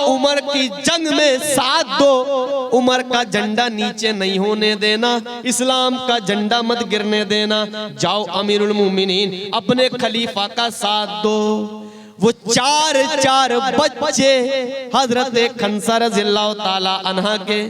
उमर की जंग में साथ दो, उमर का झंडा नीचे नहीं होने देना, इस्लाम का झंडा मत गिरने देना। जाओ अमीरुल मोमिनीन अपने खलीफा का साथ दो। वो चार बच्चे हजरत खंसा रज़ियल्लाहु ताला अन्हा के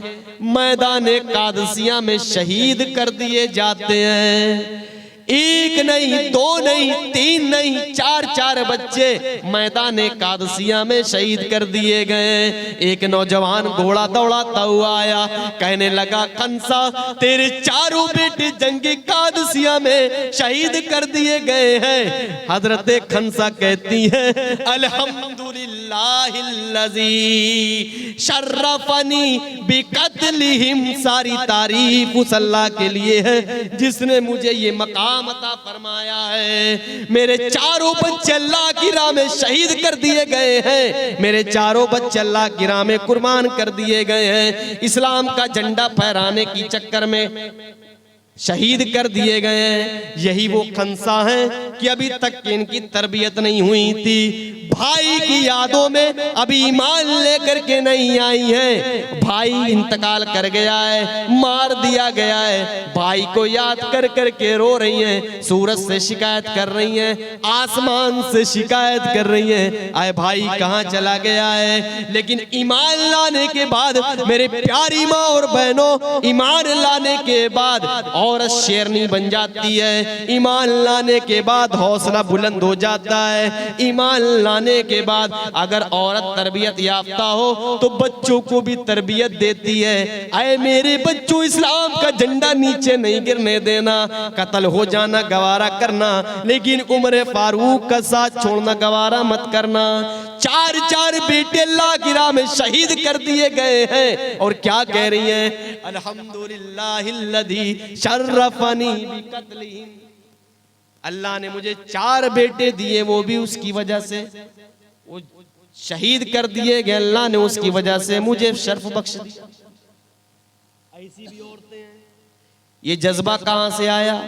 मैदान कादसिया में शहीद कर दिए जाते हैं। एक नहीं, दो नहीं, तीन नहीं, चार बच्चे मैदान कादसिया में शहीद कर दिए गए। एक नौजवान घोड़ा दौड़ाता हुआ आया, कहने लगा खंसा तेरे चारों बेटे जंगे कादसिया में शहीद कर दिए गए हैं। हजरत खंसा कहती है अल्हम्दुलिल्लाहिल्लज़ी शर्रफनी बिकत्लिहिम, सारी तारीफ उस अल्लाह के लिए है जिसने मुझे ये मकाम अता फरमाया है। मेरे चारों बच्चे अल्लाह की राह में शहीद कर दिए गए हैं, मेरे चारों बच्चे अल्लाह की राह में कुर्बान कर दिए गए हैं। इस्लाम का झंडा फहराने की चक्कर में शहीद कर दिए गए हैं। यही वो खंसा हैं कि अभी तक इनकी तरबियत नहीं हुई थी, भाई की यादों में अभी ईमान लेकर के नहीं आई है। भाई इंतकाल कर गया है, मार दिया गया है, भाई को याद कर कर के रो रही हैं, सूरज से शिकायत कर रही हैं, आसमान से शिकायत कर रही हैं, आए भाई कहाँ चला गया है। लेकिन ईमान लाने के बाद मेरे प्यारी माँ और बहनों, ईमान लाने के बाद औरत शेरनी बन जाती है, ईमान लाने के बाद हौसला बुलंद हो जाता है, ईमान लाने के बाद अगर औरत तरबियत याफ्ता हो तो बच्चों को भी तरबियत देती है। अरे मेरे बच्चों, इस्लाम का झंडा नीचे नहीं गिरने देना, कत्ल हो जाना गवारा करना, लेकिन उम्र फारूक का साथ छोड़ना गवारा मत करना। चार बेटे अल्लाह की राह में शहीद कर दिए गए हैं और क्या कह रही हैं, अल्हम्दुलिल्लाहिल्लज़ी शर्रफनी बिकत्लिहिम, अल्लाह ने मुझे 4 बेटे दिए, वो भी उसकी वजह से, वो शहीद कर दिए गए, अल्लाह ने उसकी वजह से मुझे शर्फ बख्श दिया। ऐसी भी औरतें हैं। ये जज्बा कहां से आया?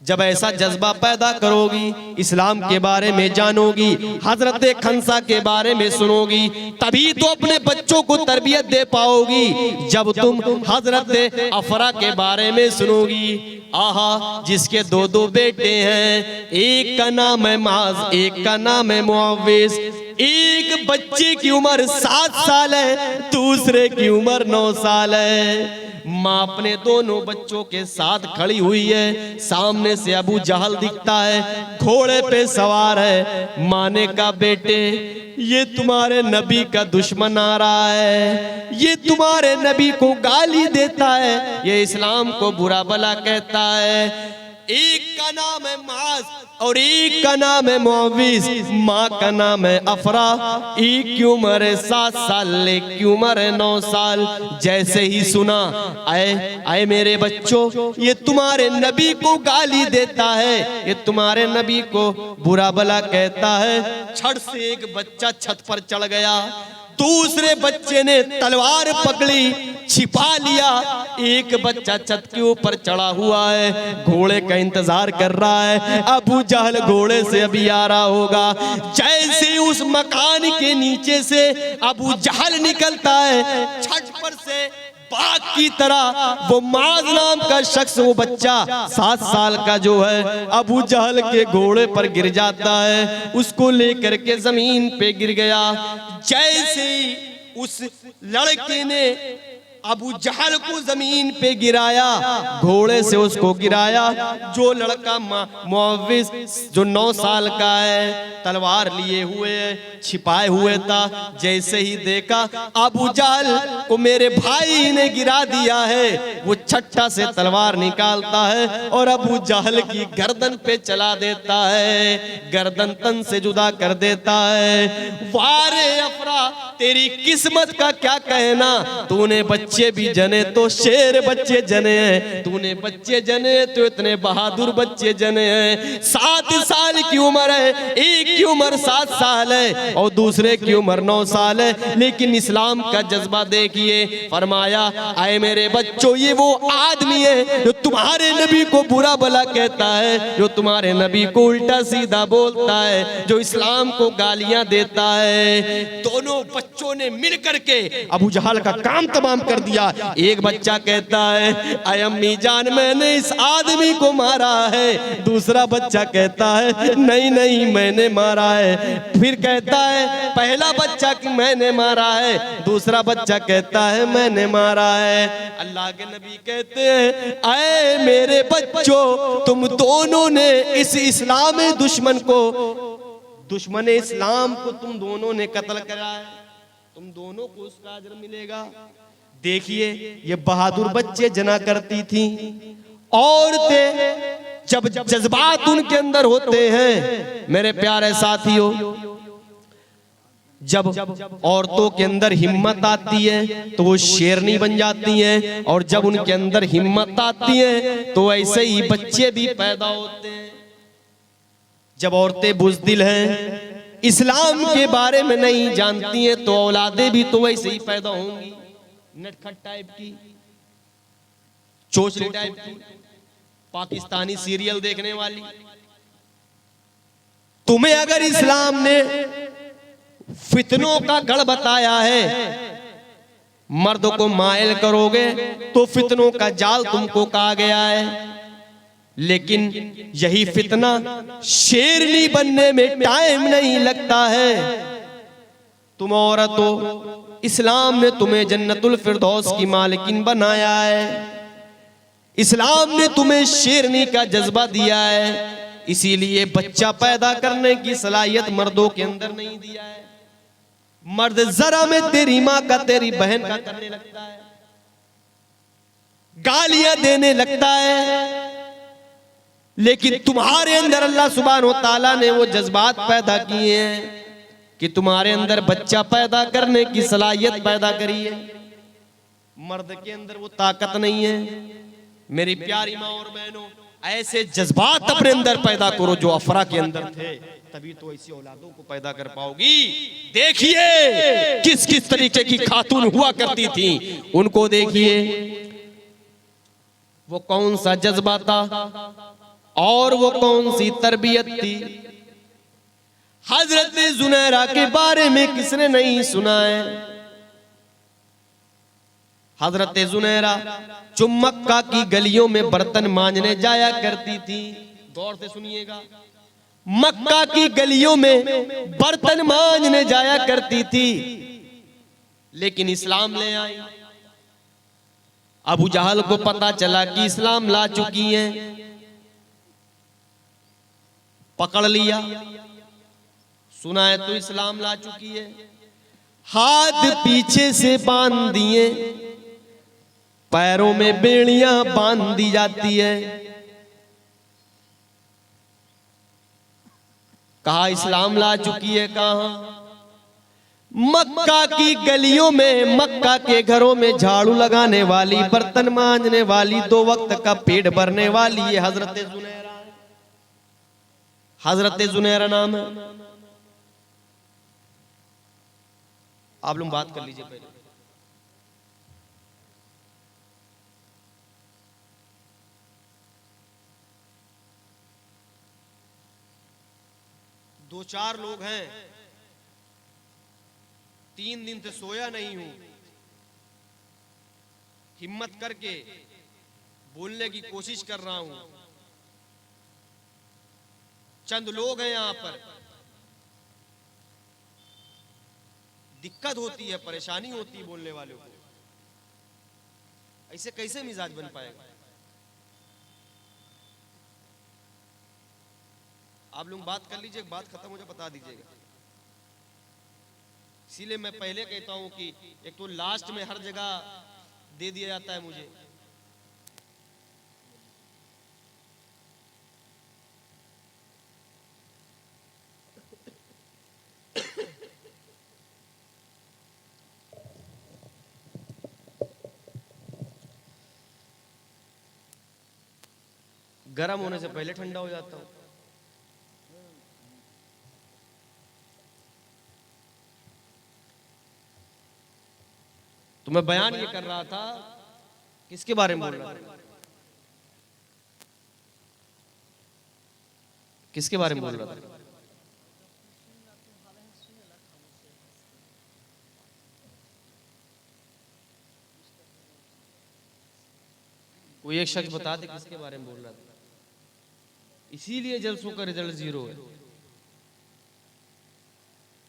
जब ऐसा जज्बा पैदा करोगी, इस्लाम के बारे में जानोगी, हजरत खंसा के बारे में सुनोगी, तभी तो अपने बच्चों को तरबियत दे पाओगी। जब तुम हजरत अफरा के बारे में सुनोगी, आहा जिसके 2 बेटे हैं, एक का नाम है माज, एक का नाम है मुअव्विस, एक बच्चे की उम्र 7 साल है, दूसरे की उम्र 9 साल है। माँ अपने दोनों बच्चों के साथ खड़ी हुई है, सामने से अबू जहल दिखता है, घोड़े पे सवार है। माँ ने कहा बेटे ये तुम्हारे नबी का दुश्मन आ रहा है, ये तुम्हारे नबी को गाली देता है, ये इस्लाम को बुरा भला कहता है। एक का नाम है माज और एक का नाम है मुअव्विस, माँ का नाम है अफरा, एक की उम्र है 7 साल, एक की उम्र है 9 साल। जैसे ही सुना, आए मेरे बच्चों, ये तुम्हारे नबी को गाली देता है, ये तुम्हारे नबी को बुरा भला कहता है। छड़ से एक बच्चा छत पर चढ़ गया, दूसरे बच्चे ने तलवार पकड़ी, छिपा लिया, एक बच्चा छत के ऊपर चढ़ा हुआ है, घोड़े का इंतजार कर रहा है। अबू जहल घोड़े से अभी आ रहा होगा। जैसे उस मकान के नीचे से अबू जहल निकलता है, छत पर से बाघ की तरह वो माज नाम का शख्स, वो बच्चा 7 साल का जो है, अबू जहल के घोड़े पर गिर जाता है, उसको लेकर के जमीन पे गिर गया। जैसे ही उस लड़के ने अबू जहल को जमीन पे गिराया, घोड़े से उसको गिराया, जो लड़का मुअव्विस जो 9 साल का है, तलवार लिए हुए छिपाए हुए था, जैसे ही देखा अबू जहल को मेरे भाई ने गिरा दिया है, वो छट्टा से तलवार निकालता है और अबू जहल की गर्दन पे चला देता है, गर्दन तन से जुदा कर देता है। वारे अफरा, तेरी किस्मत का क्या कहना, तूने बच्चे भी जने तो शेर बच्चे जने हैं, तूने बच्चे जने तो इतने बहादुर बच्चे जने हैं। 7 साल की उम्र है, एक की उम्र 7 साल है और दूसरे की उम्र 9 साल है, लेकिन इस्लाम का जज्बा देखिए। फरमाया, आए मेरे बच्चों, ये वो आदमी है जो तुम्हारे नबी को बुरा भला कहता है, जो तुम्हारे नबी को उल्टा सीधा बोलता है, जो इस्लाम को गालियां देता है। दोनों बच्चों ने मिल करके अबू जहल का काम तमाम कर दिया। एक बच्चा कहता है, अय अम्मी जान, मैंने इस आदमी को मारा है। दूसरा बच्चा कहता है, नहीं नहीं मैंने मारा है। फिर कहता है पहला बच्चा कि मैंने मारा है, दूसरा बच्चा कहता है मैंने मारा है। अल्लाह के नबी कहते हैं, अय मेरे बच्चों, तुम दोनों ने इस इस्लामी दुश्मन को, दुश्मन इस्लाम को तुम दोनों ने कत्ल करा है, तुम दोनों को उसका अजर मिलेगा। देखिए ये बहादुर बच्चे जना करती थी। औरतें जब जज्बात उनके अंदर होते हैं मेरे प्यारे साथियों, जब औरतों के अंदर हिम्मत आती है तो वो शेरनी बन जाती हैं, और जब उनके अंदर हिम्मत आती है तो ऐसे ही बच्चे भी पैदा होते हैं। जब औरतें बुज़दिल हैं, इस्लाम के बारे में नहीं जानती हैं, तो औलादे भी तो वैसे ही पैदा होंगी, नटखट टाइप की, चोचली टाइप की, पाकिस्तानी सीरियल देखने वाली। तुम्हें अगर इस्लाम ने फितनों का गढ़ बताया है, मर्द को मायल करोगे तो फितनों का जाल तुमको कहा गया है, लेकिन यही फितना शेरनी बनने में टाइम नहीं लगता है। तुम औरत हो, इस्लाम ने तुम्हें जन्नतुल फिरदौस की मालिकिन बनाया है, इस्लाम ने तुम्हें शेरनी का जज्बा दिया है, इसीलिए बच्चा पैदा करने की सलाहियत मर्दों के अंदर नहीं दिया है। मर्द जरा में तेरी माँ का, तेरी बहन का करने लगता है, गालियां देने लगता है, लेकिन तुम्हारे अंदर अल्लाह सुब्हान व तआला ने वो जज्बात पैदा किए हैं कि तुम्हारे अंदर बच्चा पैदा करने की सलाहियत पैदा करी है। मर्द के अंदर वो ताकत नहीं है। मेरी प्यारी माँ और बहनों, ऐसे जज्बात अपने अंदर पैदा करो जो अफरा के अंदर थे, तभी तो ऐसी औलादों को पैदा कर पाओगी। देखिए किस किस तरीके की खातून हुआ करती थी, उनको देखिए, वो कौन सा जज्बा था और वो कौन सी तरबियत थी। हजरत जुनैरा के बारे में किसने नहीं सुना है? हजरत जुनैरा जो मक्का की गलियों में बर्तन मांजने जाया करती थी, गौर से सुनिएगा, मक्का की गलियों में बर्तन मांजने जाया करती थी, लेकिन इस्लाम ले आई। अबू जहल को पता चला कि इस्लाम ला चुकी हैं, पकड़ लिया, सुना है तो इस्लाम ला चुकी है, हाथ पीछे से बांध दिए, पैरों में बेड़ियां बांध दी जाती है। कहा इस्लाम ला चुकी है, कहा मक्का की गलियों में, मक्का के घरों में झाड़ू लगाने वाली, बर्तन मांजने वाली, 2 वक्त का पेट भरने वाली, ये हजरत जुनैरा है। हजरत जुनैरा नाम है। आप लोग बात कर लीजिए पहले। दो चार लोग हैं, 3 दिन से सोया नहीं हूं, हिम्मत करके बोलने की कोशिश कर रहा हूं। चंद लोग हैं यहां पर, दिक्कत होती है, परेशानी होती है बोलने वालों को, ऐसे कैसे मिजाज बन पाएगा? आप लोग बात कर लीजिए, बात खत्म हो जाए बता दीजिएगा। इसीलिए मैं पहले कहता हूं कि एक तो लास्ट में हर जगह दे दिया जाता है मुझे। गर्म होने से पहले ठंडा हो जाता हूं। तो मैं बयान ये कर रहा था, किसके बारे में बोल रहा था, किसके बारे में बोल रहा था? कोई एक शख्स बता दे किसके बारे में बोल रहा था। इसीलिए जलसों का रिजल्ट 0 है,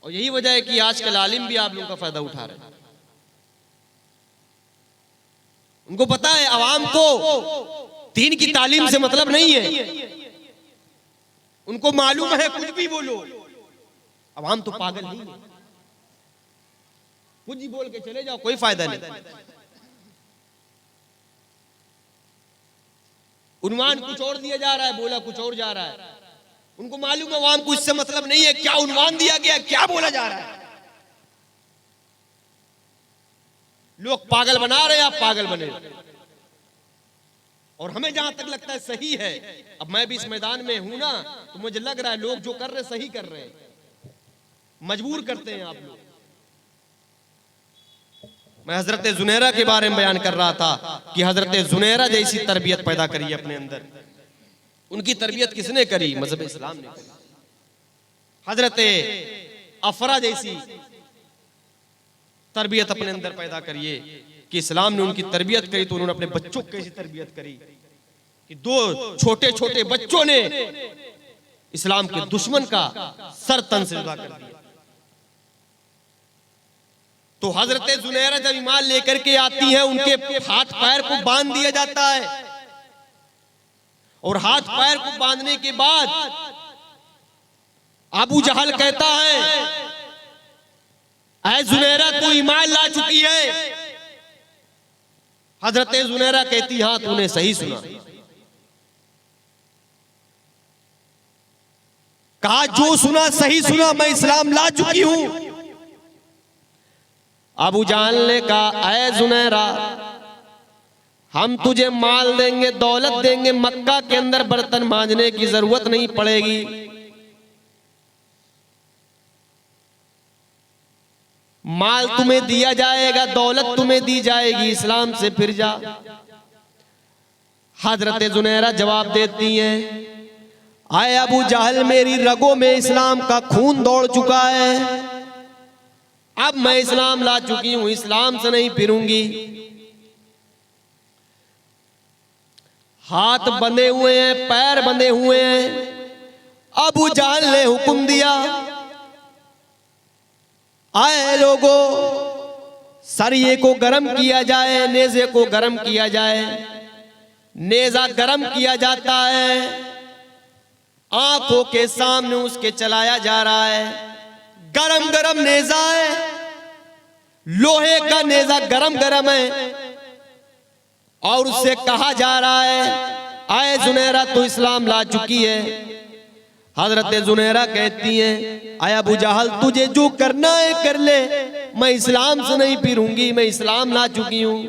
और यही वजह है कि आजकल आलिम भी आप लोगों का फायदा उठा रहे हैं। उनको पता है अवाम को दीन की तालीम से मतलब नहीं है, उनको मालूम है कुछ भी बोलो, अवाम तो पागल नहीं है, कुछ ही बोल के चले जाओ, कोई फायदा नहीं। उन्वान कुछ और दिया जा रहा है, बोला कुछ और जा रहा है। उनको मालूम है अवाम को इससे मतलब नहीं है, क्या उन्वान दिया गया, क्या बोला जा रहा है। लोग पागल बना रहे हैं, आप पागल बने। और हमें जहां तक लगता है सही है, अब मैं भी इस मैदान में हूं ना, तो मुझे लग रहा है लोग जो कर रहे सही कर रहे हैं, मजबूर करते हैं आप लोग। मैं हजरत जुनैरा के बारे में बयान कर रहा था कि हजरत जुनैरा जैसी तरबियत पैदा करी अपने अंदर। उनकी तरबियत किसने करी? मजहब इस्लाम ने करी। हजरत अफरा जैसी तरबियत अपने अंदर पैदा करिए कि इस्लाम ने उनकी तरबियत करी, तो उन्होंने अपने बच्चों की कैसी तरबियत करी कि 2 छोटे छोटे बच्चों ने इस्लाम के दुश्मन का सर तन से जुदा कर दिया। तो हजरत जुनैरा जब ईमान लेकर के आती है, उनके हाथ पैर को बांध दिया जाता है, और हाथ पैर को बांधने के बाद अबू जहल कहता है, ऐ जुनैरा तू ईमान ला चुकी है? हजरत जुनैरा कहती हां तूने सही सुना। कहा जो सुना सही सुना, मैं इस्लाम ला चुकी हूं। अबू जान ने कहा, ऐ जुनैरा हम तुझे माल देंगे, दौलत देंगे, मक्का के अंदर बर्तन मांजने की जरूरत नहीं पड़ेगी। माल तुम्हें दिया जाएगा, दौलत तुम्हें दी जाएगी, इस्लाम से फिर जा। हजरत जुनैरा जवाब देती हैं, आए अबू जहल मेरी रगों में इस्लाम का खून दौड़ चुका है, अब मैं इस्लाम ला चुकी हूं, इस्लाम से नहीं फिरूंगी। हाथ बंधे हुए हैं, पैर बंधे हुए हैं। अबू जहल ने हुक्म दिया, आए लोगों सरिये को गरम किया जाए, नेज़े को गरम किया जाए। नेज़ा गरम किया जाता है, आंखों के सामने उसके चलाया जा रहा है। गरम गरम नेज़ा है, लोहे का नेज़ा गरम गरम है, और उससे कहा जा रहा है, आए जुनैरा तो इस्लाम ला चुकी है। हजरत जुनैरा कहती हैं, आया अबू जहल तुझे जो करना है कर ले, मैं इस्लाम से नहीं फिरूंगी, मैं इस्लाम ला चुकी हूं।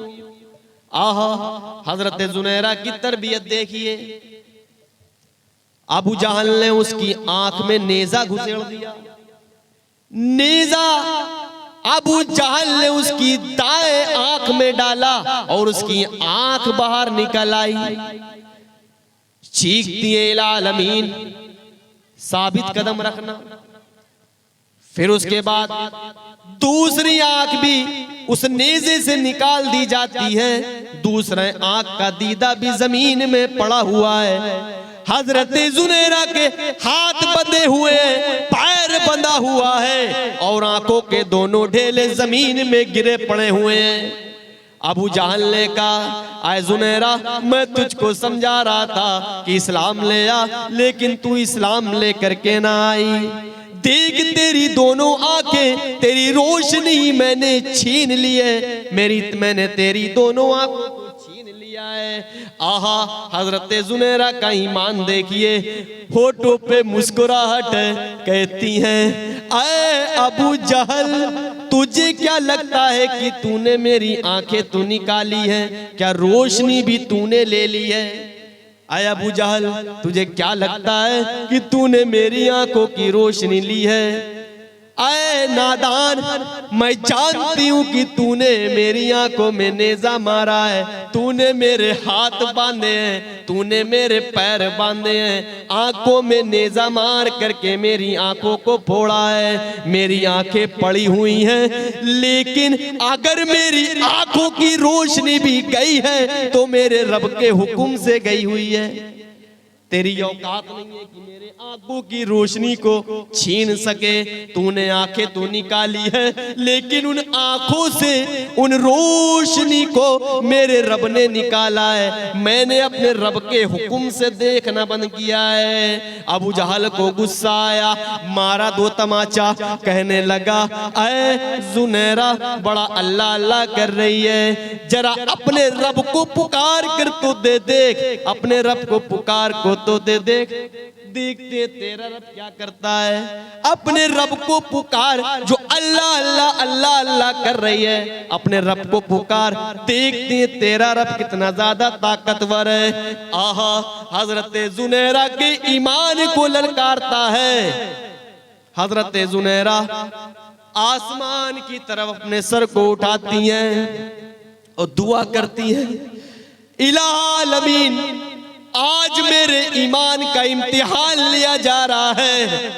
आहा, हजरत जुनैरा की तरबियत देखिए। अबू जहल ने उसकी आंख में नेज़ा घुसेड़ दिया। नेज़ा अबू जहल ने उसकी दाएं आंख में डाला और उसकी आंख बाहर निकल आई। चीखती है इलालमीन, साबित कदम रखना। फिर उसके बाद दूसरी आंख भी उस नेज़े से निकाल दी जाती है। दूसरे आंख का दीदा भी जमीन में पड़ा हुआ है। हजरत जुनैरा के हाथ बंधे हुए, पैर बंधा हुआ है, और आंखों के दोनों ढेले जमीन में गिरे पड़े हुए हैं। अबू जहल ने कहा, आए जुनैरा मैं तुझको समझा रहा था कि इस्लाम ले आ, लेकिन तू इस्लाम ले करके ना आई। देख तेरी दोनों आंखें, तेरी रोशनी मैंने छीन ली है, मैंने तेरी दोनों आंखों को छीन लिया है। आहा, हजरत जुनैरा का ईमान देखिए, होठों पे मुस्कुराहट है। कहती हैं, ऐ अबू जहल तुझे क्या लगता है कि तूने मेरी आंखें तो निकाली है, क्या रोशनी भी तूने ले ली है? आया अबू जहल तुझे क्या लगता है कि तूने मेरी आंखों की रोशनी ली है? ऐ नादान, मैं जानती हूँ कि तूने मेरी आंखों में नेजा मारा है, तूने मेरे हाथ बांधे हैं, तूने मेरे पैर बांधे हैं, आंखों में नेजा मार करके मेरी आंखों को फोड़ा है। मेरी आंखें पड़ी हुई हैं, लेकिन अगर मेरी आंखों की रोशनी भी गई है तो मेरे रब के हुक्म से गई हुई है। तेरी औकात नहीं है कि मेरे आंखों की रोशनी को छीन सके। तूने आंखें तो निकाली है, लेकिन उन आंखों से उन रोशनी को मेरे रब ने निकाला है। मैंने अपने रब के हुक्म से देखना बंद किया है। अबू जहल को गुस्सा आया, मारा दो तमाचा, कहने लगा, ऐ जुनैरा बड़ा अल्लाह अल्लाह कर रही है, जरा अपने रब को पुकार कर तो दे देख, अपने रब को पुकार को तो दे देख। देखते तेरा रब क्या करता है। अपने रब को पुकार, जो अल्लाह अल्लाह अल्लाह अल्लाह कर रही है, अपने रब को पुकार। देखते तेरा रब कितना ज्यादा ताकतवर है। आहा, हजरत जुनैरा के ईमान को ललकारता है। हजरत जुनैरा आसमान की तरफ अपने सर को उठाती हैं और दुआ करती हैं, इलाह आमीन, आज मेरे ईमान का इम्तिहान लिया जा रहा है।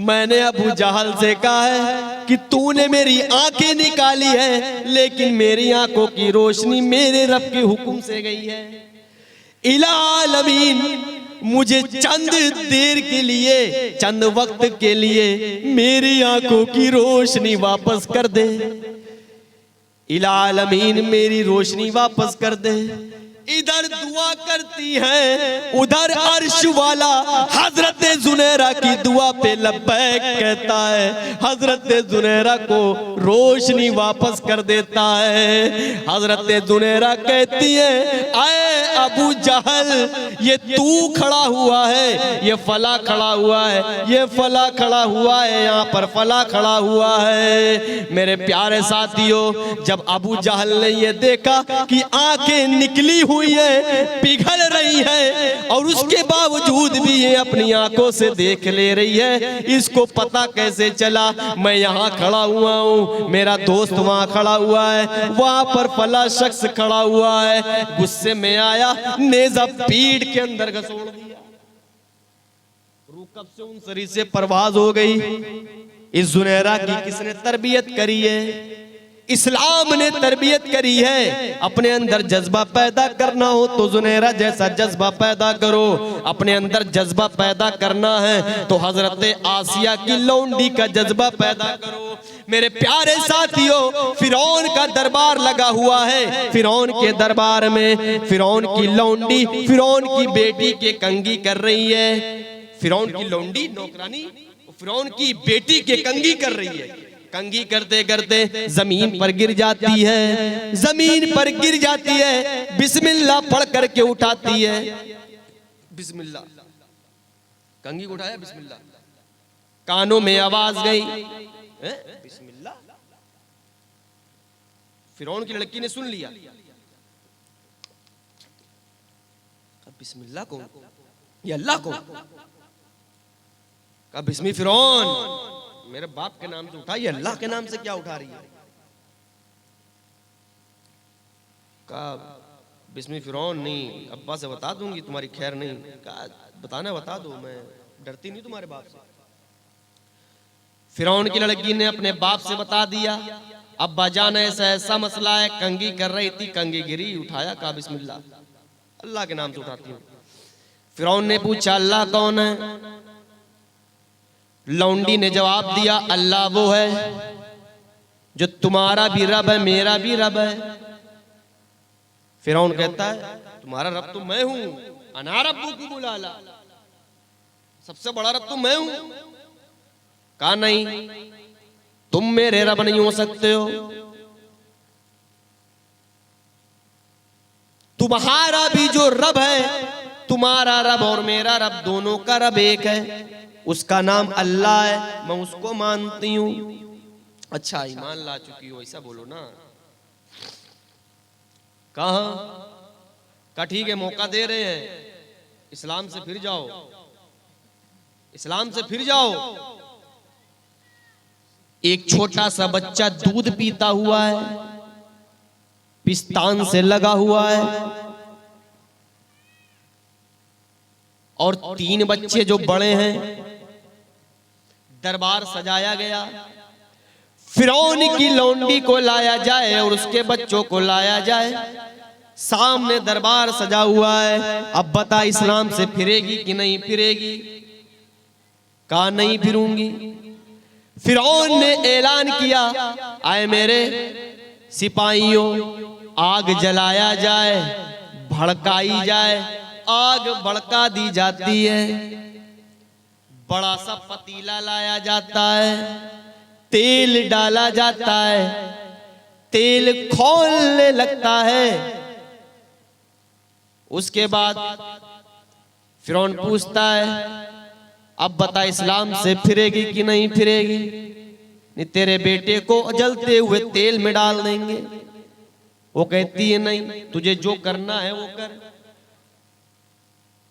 मैंने अबू जहल से कहा है कि तूने मेरी आंखें निकाली है, लेकिन मेरी आंखों की रोशनी मेरे रब के हुक्म से गई है। इलाह आमीन, मुझे चंद देर के लिए, चंद वक्त के लिए मेरी आंखों की रोशनी वापस कर दे। इलाह आमीन, मेरी रोशनी वापस कर दे। इधर दुआ करती है, उधर अर्श वाला हजरत जुनैरा की दुआ पे लब्बैक कहता है। हजरत जुनैरा को रोशनी वापस कर देता है। हजरत जुनैरा कहती है, आए अबू जहल, ये तू खड़ा हुआ है, ये फला खड़ा हुआ है, ये फला खड़ा हुआ है, यहाँ पर फला खड़ा हुआ है। मेरे प्यारे साथियों, जब अबू जहल ने ये देखा कि आंखें निकली हुई है, पिघल रही है, और उसके बावजूद भी ये अपनी आंखों से देख ले रही है, इसको पता कैसे चला? मैं यहाँ खड़ा हुआ हूँ, मेरा दोस्त वहाँ खड़ा हुआ है, वहाँ पर फला शख्स खड़ा हुआ है। गुस्से में आया, नेज़ा पीठ के अंदर घसोड़ दिया। रूह कब से उन सरी से परवाज हो गई। इस जुनैरा की किसने तरबियत करी है? इस्लाम ने तरबियत करी है। अपने अंदर जज्बा पैदा करना हो तो जुनैरा जैसा जज्बा पैदा करो। अपने अंदर जज्बा पैदा करना है तो हजरत आसिया की लौंडी का जज्बा पैदा करो। मेरे प्यारे साथियों, फिरौन का दरबार लगा हुआ है। फिरौन के दरबार में फिरौन की लौंडी फिरौन की बेटी के कंगी कर रही है। फिरौन की लौंडी नौकरानी फिरौन की बेटी के कंगी कर रही है। कंगी करते करते जमीन पर गिर जाती है। जमीन पर गिर जाती है, बिस्मिल्लाह पढ़ करके उठाती है। बिस्मिल्लाह, कंगी को उठाया, बिस्मिल्लाह। कानों में आवाज गई, बिस्मिल्लाह। फिरौन की लड़की ने सुन लिया, बिस्मिल्लाह कौन? ये अल्लाह कौन? कहा बिस्मी फिरौन, मेरे बाप के नाम से उठा, ये अल्लाह के नाम से क्या उठा रही है? कहा बिस्मी फिरौन नहीं, अब्बा से बता दूंगी, तुम्हारी खैर नहीं। कहा बताना बता दो, मैं डरती नहीं तुम्हारे बाप से। फिरौन की लड़की ने अपने बाप से बता दिया, अब्बा जान ऐसा ऐसा मसला है, कंगी कर रही थी, कंगी गिरी, उठाया, कहा बिस्मिल्लाह, अल्लाह के नाम से उठाती हूँ। फिरौन ने पूछा अल्लाह कौन है? लौंडी ने जवाब दिया, अल्लाह वो है जो तुम्हारा भी रब है, मेरा भी रब है। फिरौन कहता है तुम्हारा रब तो मैं हूं, अना रब्बु की बुलाला, सबसे बड़ा रब तो मैं हूं। कहा नहीं, तुम मेरे रब नहीं हो सकते हो, तुम्हारा भी जो रब है, तुम्हारा रब और मेरा रब दोनों का रब एक है, उसका नाम अल्लाह है, मैं उसको मानती हूं। अच्छा ईमान ला चुकी हो, ऐसा बोलो ना। कहा ठीक है, मौका दे रहे हैं, इस्लाम से फिर जाओ, इस्लाम से फिर जाओ। एक छोटा सा बच्चा दूध पीता हुआ है, पिस्तान से लगा हुआ है, और 3 बच्चे जो बड़े हैं। दरबार सजाया गया, फिरौन की लौंडी को लाया जाए और उसके बच्चों को लाया जाए। सामने दरबार सजा हुआ है। अब बता इस्लाम से फिरेगी कि नहीं फिरेगी? कहा नहीं फिरूंगी। फिरौन ने ऐलान किया, आए मेरे सिपाहियों, आग जलाया जाए, भड़काई जाए। आग भड़का दी जाती है, बड़ा सा पतीला लाया जाता है, तेल डाला जाता है, तेल खौलने लगता है। उसके बाद फिरौन पूछता है, अब बता इस्लाम से फिरेगी कि नहीं फिरेगी? नहीं, तेरे बेटे को जलते हुए तेल में डाल देंगे। वो कहती है नहीं, तुझे जो करना है वो कर।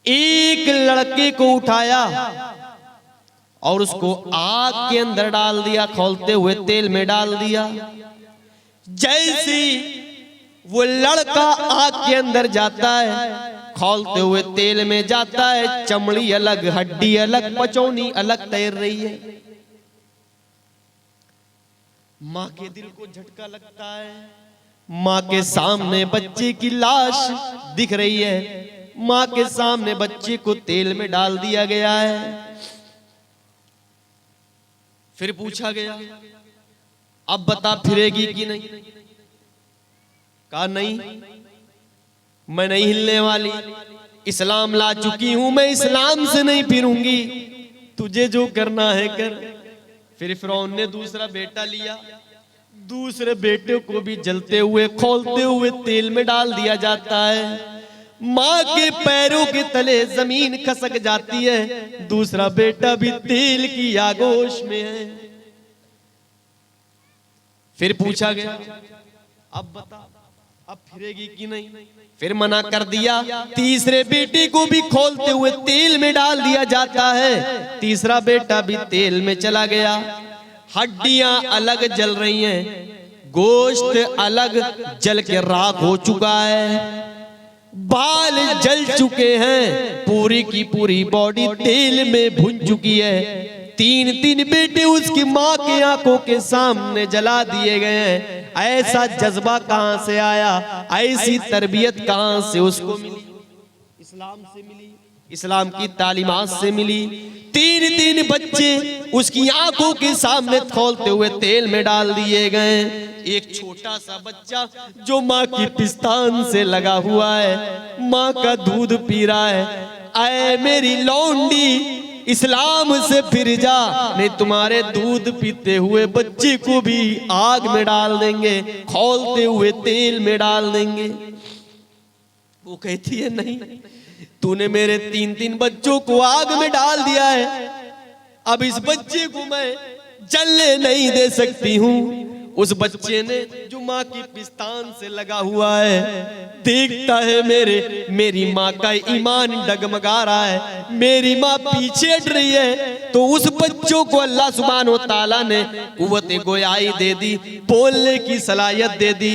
एक लड़के को उठाया और उसको आग के अंदर डाल दिया, खौलते हुए तेल में डाल दिया। जैसे वो लड़का आग के अंदर जाता है, खौलते हुए तेल में जाता है, चमड़ी अलग, हड्डी अलग, पचौनी अलग तैर रही है। माँ के दिल को झटका लगता है। माँ के सामने बच्चे की लाश दिख रही है, माँ के सामने बच्चे को तेल में डाल दिया गया है। फिर पूछा गया, अब बता फिरेगी कि नहीं? कहा नहीं, मैं नहीं हिलने वाली, इस्लाम ला चुकी हूं, मैं इस्लाम से नहीं फिरूंगी, तुझे जो करना है कर। फिर फिरौन ने दूसरा बेटा लिया, दूसरे बेटे को भी जलते हुए खौलते हुए तेल में डाल दिया जाता है। माँ के पैरों के तले जमीन खसक जाती है, दूसरा बेटा भी तेल की आगोश में है। फिर पूछा गया, अब बता अब फिरेगी कि नहीं? फिर मना कर दिया। तीसरे बेटे को भी खौलते हुए तेल में डाल दिया जाता है, तीसरा बेटा भी तेल में चला गया। हड्डियां अलग जल रही हैं, गोश्त अलग जल के राख हो चुका है, बाल जल चुके हैं, पूरी की पूरी बॉडी तेल में भुन चुकी है। 3 बेटे उसकी माँ की आंखों के सामने जला दिए गए हैं। ऐसा जज्बा कहां से आया? ऐसी तरबियत कहां से उसको मिली? इस्लाम से मिली, इस्लाम की तालीमात से मिली। 3 बच्चे उसकी आंखों के सामने खौलते हुए तेल में डाल दिए गए। एक छोटा सा बच्चा जो माँ की पिस्तान से लगा हुआ है, माँ का दूध पी रहा है। ऐ मेरी लौंडी, इस्लाम से फिर जा, नहीं तुम्हारे दूध पीते हुए बच्चे को भी आग में डाल देंगे, खौलते हुए तेल में डाल देंगे। वो कहती है नहीं, तूने मेरे 3 बच्चों को आग में डाल दिया है, अब इस बच्चे को मैं जलने नहीं दे सकती हूँ। उस बच्चे ने जो माँ की पिस्तान से लगा हुआ है, देखता है मेरी माँ का ईमान डगमगा रहा है, मेरी माँ पीछे हट रही है। तो उस बच्चों को अल्लाह सुब्हान व तआला ने कुव्वत गोयाई दे दी, बोलने की सलाहियत दे दी।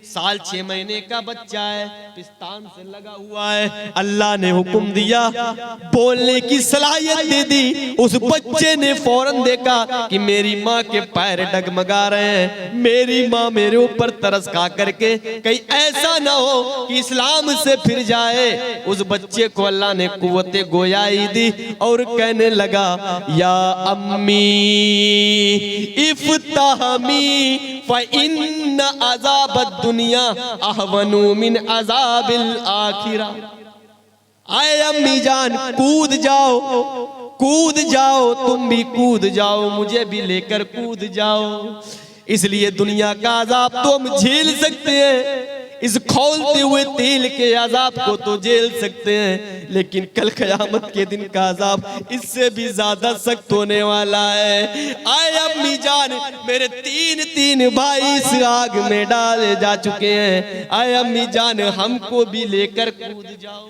6 महीने का बच्चा है, पिस्तान से लगा हुआ है, अल्लाह ने हुक्म दिया, बोलने की सलाहियत दे दी। उस बच्चे ने फौरन देखा कि मेरी माँ के पैर डगमगा रहे हैं, मेरी माँ मेरे ऊपर तरस खा करके कहीं ऐसा ना हो कि इस्लाम से फिर जाए। उस बच्चे को अल्लाह ने कुव्वत गोयाई दी और कहने लगा, या अम्मी इफ्ताहमी फ़इन्न अज़ाबद दुनिया अहवनु मिन अज़ाबिल आखिरा। आए अम्मी जान, कूद जाओ, कूद जाओ, तुम भी कूद जाओ, मुझे भी लेकर कूद जाओ। इसलिए दुनिया का अजाब तो हम झेल सकते हैं, इस खौलते हुए तेल के अजाब को तो झेल सकते हैं, लेकिन कल क़यामत के दिन का अजाब इससे भी ज्यादा सख्त होने वाला है। आए अम्मी जान, मेरे 3 भाई इस आग में डाले जा चुके हैं, आए अम्मी जान हमको भी लेकर कूद जाओ।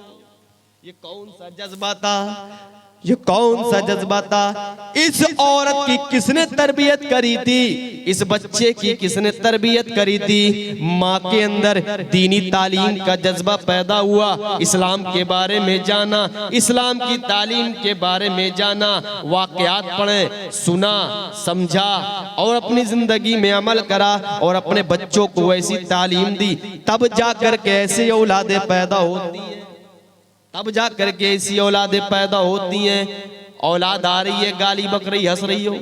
ये कौन सा जज्बा था? ये कौन सा जज्बा था? इस औरत की किसने तरबियत करी थी? इस बच्चे की किसने तरबियत करी थी? माँ के अंदर दीनी तालीम का जज्बा पैदा हुआ, इस्लाम के बारे में जाना, इस्लाम की तालीम के बारे में जाना, वाक़यात पढ़े, सुना, समझा और अपनी जिंदगी में अमल करा और अपने बच्चों को वैसी तालीम दी, तब जाकर के ऐसे औलादे पैदा होती हैं, तब जा करके ऐसी औलादें पैदा होती हैं। औलाद आ रही है, गाली बक रही, हंस रही हो,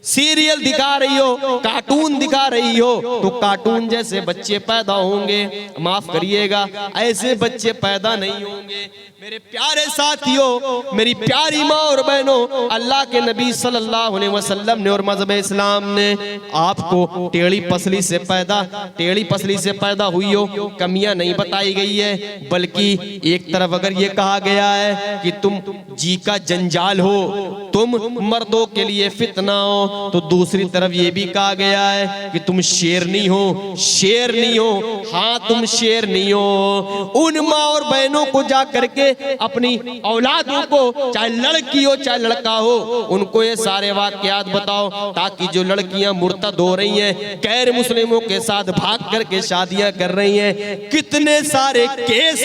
सीरियल दिखा रही हो, कार्टून दिखा रही हो, तो कार्टून जैसे बच्चे पैदा होंगे। माफ करिएगा, ऐसे बच्चे पैदा नहीं होंगे। मेरे प्यारे साथियों, मेरी प्यारी माँ और बहनों, अल्लाह के नबी सल्लल्लाहु अलैहि वसल्लम ने और मज़हब इस्लाम ने आपको टेढ़ी पसली से पैदा हुई हो कमियां नहीं बताई गई है, बल्कि एक तरफ अगर ये कहा गया है कि तुम जी का जंजाल हो, तुम मर्दों के लिए फितना हो, तो दूसरी तरफ ये भी कहा गया है कि तुम शेरनी हो, शेरनी हो। हाँ, तुम शेरनी हो। उन माँ और बहनों को जा करके अपनी औलादों को, चाहे लड़की हो चाहे लड़का हो, उनको ये सारे वाकयात बताओ, ताकि जो लड़कियां मुर्तद हो रही हैं, गैर मुस्लिमों के साथ भाग करके शादियां कर रही हैं, कितने सारे केस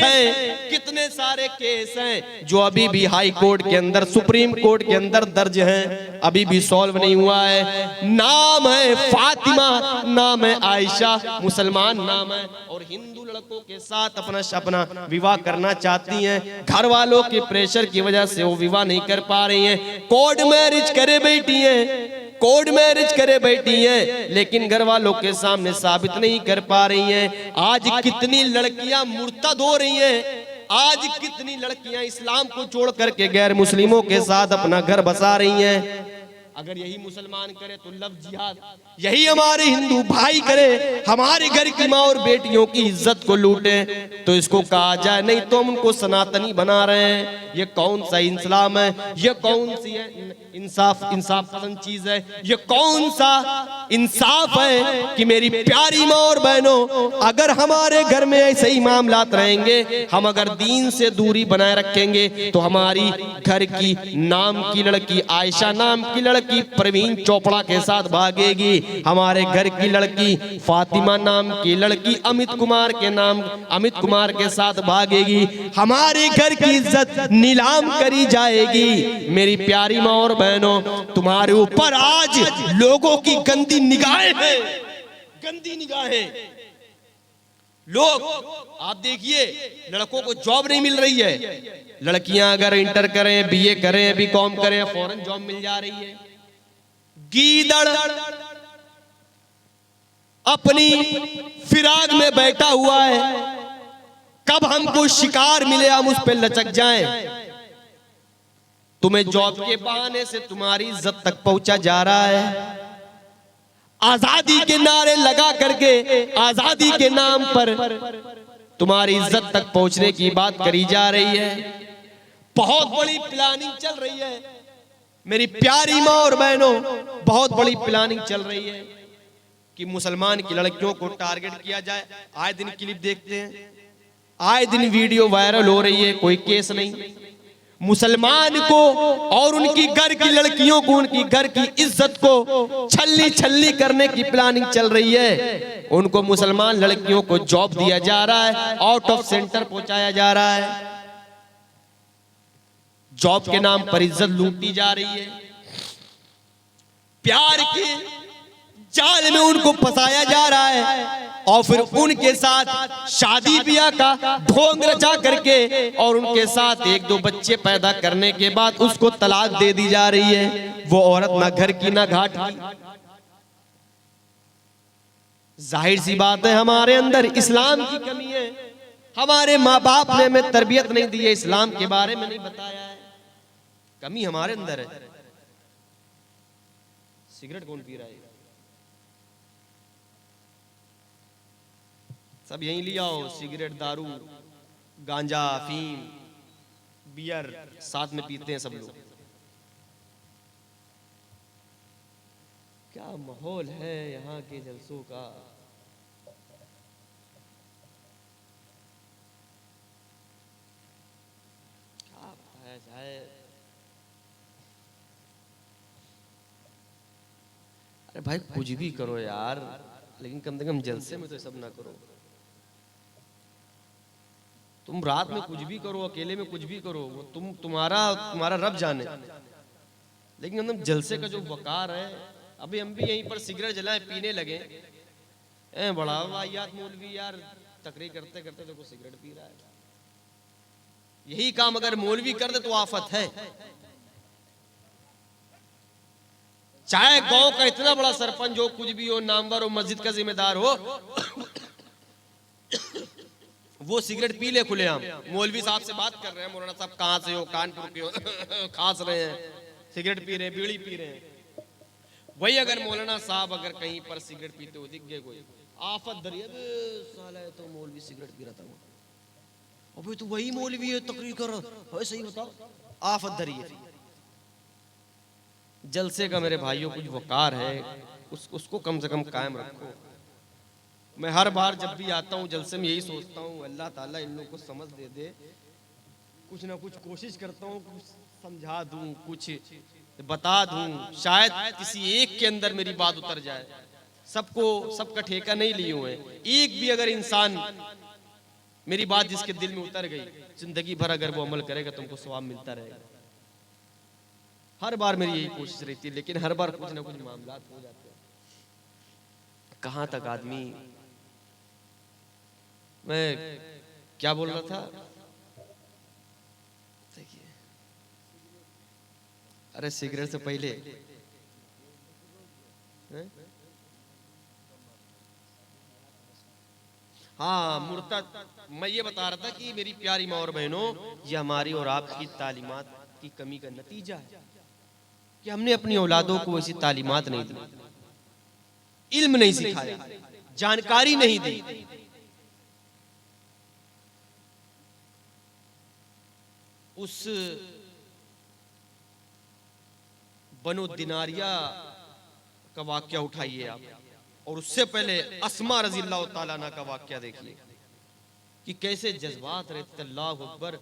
हैं जो अभी भी हाई कोर्ट के अंदर, सुप्रीम कोर्ट के अंदर दर्ज हैं, अभी भी सॉल्व नहीं हुआ है। नाम है फातिमा, नाम है आयशा, मुसलमान नाम है, और हिंदू लड़कों के साथ अपना विवाह करना चाहती हैं। घर वालों के प्रेशर की वजह से वो विवाह नहीं कर पा रही हैं। कोर्ट मैरिज करे बैठी हैं, लेकिन घर वालों के सामने साबित नहीं कर पा रही हैं। आज कितनी लड़कियां मुर्तद हो रही हैं, आज कितनी लड़कियां इस्लाम को छोड़ करके गैर मुस्लिमों के साथ अपना घर बसा रही हैं। अगर यही मुसलमान करे तो लव जिहाद, यही हमारे हिंदू भाई करे, हमारे घर की माँ और बेटियों की इज्जत को लूटे, तो इसको कहा जाए नहीं तो हम उनको सनातनी बना रहे हैं। ये कौन सा इस्लाम है? ये कौन सी है इंसाफ पसंद चीज है? ये कौन सा इंसाफ है कि मेरी प्यारी माँ और बहनों, अगर हमारे घर में ऐसे ही मामलात रहेंगे, हम अगर दीन से दूरी बनाए रखेंगे, तो हमारी घर की नाम की लड़की, आयशा नाम की लड़की प्रवीण चोपड़ा के साथ भागेगी, हमारे घर की लड़की फातिमा नाम की लड़की अमित कुमार के साथ भागेगी, हमारे घर की इज्जत नीलाम करी जाएगी। मेरी प्यारी माँ और बहनों, तुम्हारे ऊपर आज लोगों की गंदी निगाहें। लोग, आप देखिए, लड़कों को जॉब नहीं मिल रही है, लड़कियां अगर इंटर करें, बीए करें, बीकॉम करें, फौरन जॉब मिल जा रही है। गीदड़ अपनी फिराक में बैठा हुआ है, कब हमको शिकार मिले हम उस पे लचक जाएं। तुम्हें जॉब के बहाने से तुम्हारी इज्जत तक पहुंचा जा रहा है। आजादी के नारे लगा करके, आजादी के नाम पर तुम्हारी इज्जत तक पहुंचने की बात करी जा रही है। बहुत बड़ी प्लानिंग चल रही है मेरी प्यारी माँ और बहनों, बहुत बड़ी प्लानिंग चल रही है कि मुसलमान की लड़कियों को टारगेट किया जाए। आए दिन क्लिप देखते हैं, आए दिन वीडियो वायरल हो रही है, कोई केस नहीं। मुसलमान को और उनकी घर की लड़कियों को, उनकी घर की इज्जत को छल्ली करने की प्लानिंग चल रही है। उनको मुसलमान लड़कियों को जॉब दिया जा रहा है, आउट ऑफ सेंटर पहुंचाया जा रहा है, जॉब के नाम पर इज्जत लूटी जा रही है, प्यार के जाल में उनको फंसाया जा रहा है, और फिर उनके साथ शादी ब्याह का ढोंग रचा करके और उनके साथ एक दो बच्चे पैदा करने के बाद उसको तलाक दे दी जा रही है। वो औरत ना घर की ना घाट की। जाहिर सी बात है, हमारे अंदर इस्लाम की कमी है, हमारे माँ बाप ने हमें तरबियत नहीं दी है, इस्लाम के बारे में नहीं बताया है, कमी हमारे अंदर है। सिगरेट कौन पी रहा है? सब यहीं लिया हो, सिगरेट, दारू, गांजा, अफीम, बियर साथ में पीते हैं सब लोग। क्या माहौल है यहाँ के जलसों का। क्या बताया जाए। अरे भाई कुछ भी करो यार, लेकिन कम से कम जलसे में तो सब ना करो। तुम रात में कुछ भी करो, अकेले में कुछ भी करो, वो तुम्हारा रब जाने, लेकिन एकदम जलसे का जो वकार है। अभी हम भी यहीं पर सिगरेट जलाए पीने लगे, बड़ा वाहियात मौलवी यार, तकरीर करते करते देखो सिगरेट पी रहा है। यही काम अगर मौलवी कर दे तो आफत है। चाहे गांव का इतना बड़ा सरपंच हो, कुछ भी हो, नामवर हो, मस्जिद का जिम्मेदार हो, वो सिगरेट पी ले खुलेआम, मौलवी साहब से बात कर रहे हैं, मौलाना साहब कहाँ से हो, कानपुर के हो, खास रहे हैं, सिगरेट पी रहे हैं, बीड़ी पी रहे हैं। वही अगर मौलाना साहब अगर कहीं पर सिगरेट पीते हो दिख गए कोई, आफत धरी, साला है तो मौलवी सिगरेट पी रहा था, अबे तो वही मौलवी है तकरीर कर रहा है, सही बताओ, आफत धरी है। जलसे का मेरे भाइयों कुछ वकार है, उसको कम से कम कायम रखो। मैं हर बार जब भी आता हूँ जलसे में यही सोचता हूँ, अल्लाह ताला इन लोगों को समझ दे, कुछ ना कुछ कोशिश करता हूँ, कुछ समझा दूं, कुछ बता दूं, शायद किसी एक के अंदर मेरी बात उतर जाए। सबका ठेका नहीं लिए हुए, एक भी अगर इंसान मेरी बात जिसके दिल में उतर गई, जिंदगी भर अगर वो अमल करेगा तुमको सवाब मिलता रहेगा। हर बार मेरी यही कोशिश रहती है, लेकिन हर बार कुछ ना कुछ मामला हो जाते हैं। कहां तक आदमी, मैं क्या बोल रहा था, देखिए, अरे सिगरेट से पहले हाँ मुर्तद, मैं ये बता रहा था कि मेरी प्यारी माँ और बहनों, ये हमारी और आपकी तालीमात की कमी का नतीजा है कि हमने अपनी औलादों को ऐसी तालीमात नहीं दी, इल्म नहीं सिखाया, जानकारी नहीं दी। उस बनो दिनारिया का वाक्या उठाइए आप, और उससे पहले अस्मा रज़ी अल्लाह तआला अन्हा का वाक्या देखिए कि कैसे जज्बात रहते। अल्लाहु अकबर,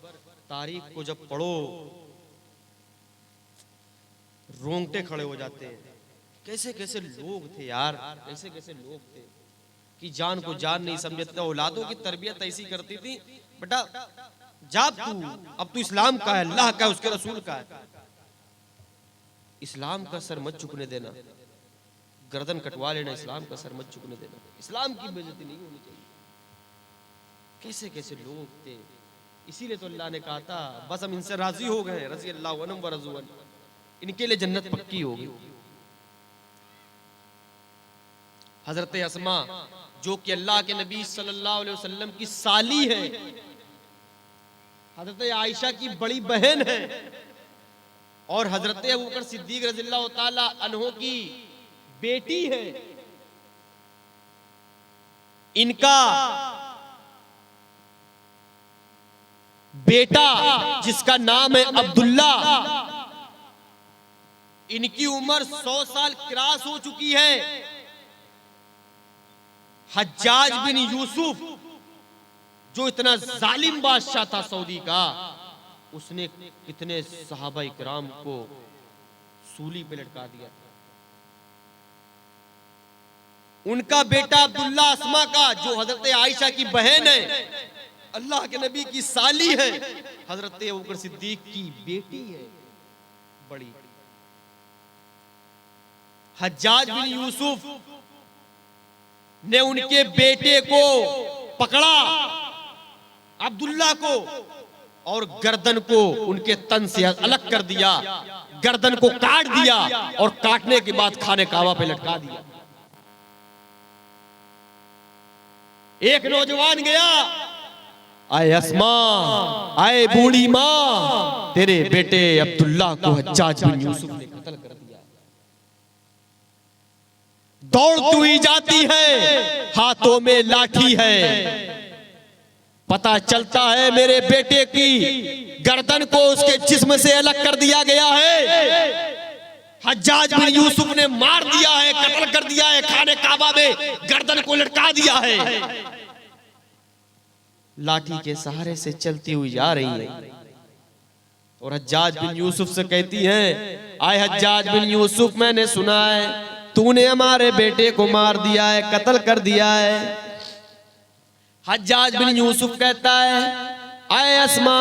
तारीख को जब पढ़ो रोंगटे खड़े हो जाते हैं। कैसे कैसे लोग थे यार, कैसे कैसे लोग थे कि जान को जान नहीं समझते। औलादों की तरबियत ऐसी करती थी, बेटा जाब तू, अब तू इस्लाम का है, अल्लाह का है, उसके रसूल का है, इस्लाम का सर मत झुकने देना, गर्दन कटवा लेना, इस्लाम का सर मत झुकने देना, इस्लाम की बेइज्जती नहीं होनी चाहिए। कैसे कैसे लोग थे, इसीलिए तो अल्लाह ने कहा था बस हम इनसे राजी हो गए, रज़ी अल्लाहु अन्हुम व रज़ू अन्हु, इनके लिए जन्नत पक्की होगी। हजरत अस्मा जो कि अल्लाह के नबी सल्लल्लाहु अलैहि वसल्लम की साली है, हजरत आयशा की बड़ी बहन है, और हजरत अबू बकर सिद्दीक रज़ियल्लाहु ताला अन्हु की बेटी है। इनका बेटा जिसका नाम है अब्दुल्ला, इनकी उम्र 100 साल क्रॉस हो चुकी है। हज्जाज बिन यूसुफ जो इतना जालिम बादशाह था सऊदी का, उसने कितने सहाबा इकराम को सूली पे लटका दिया। उनका बेटा अब्दुल्ला अस्मा का, जो हजरत आयशा की बहन है, अल्लाह के नबी की साली है, हजरत अबू बकर सिद्दीक की बेटी है बड़ी। हज्जाज बिन यूसुफ ने उनके बेटे को पकड़ा, अब्दुल्ला को, और गर्दन को उनके तन से अलग कर दिया, गर्दन को काट दिया, और काटने के बाद खाने काबा पे लटका दिया। एक नौजवान गया, आए अस्मा, आए बूढ़ी मां, तेरे बेटे अब्दुल्ला को हज्जाज बिन यूसुफ ने कत्ल कर दिया। दौड़ती हुई जाती है, हाथों में लाठी है, पता चलता है मेरे बेटे की गर्दन को उसके जिस्म से अलग कर दिया गया है। हज्जाज बिन यूसुफ ने मार दिया है, कत्ल कर दिया है, खाने काबा में गर्दन को लटका दिया है। लाठी के सहारे से चलती हुई जा रही है, और हज्जाज बिन यूसुफ से कहती है, आए हज्जाज बिन यूसुफ, मैंने सुना है तूने हमारे बेटे को मार दिया है, कत्ल कर दिया है। हज्जाज बिन यूसुफ कहता है, आए अस्मा,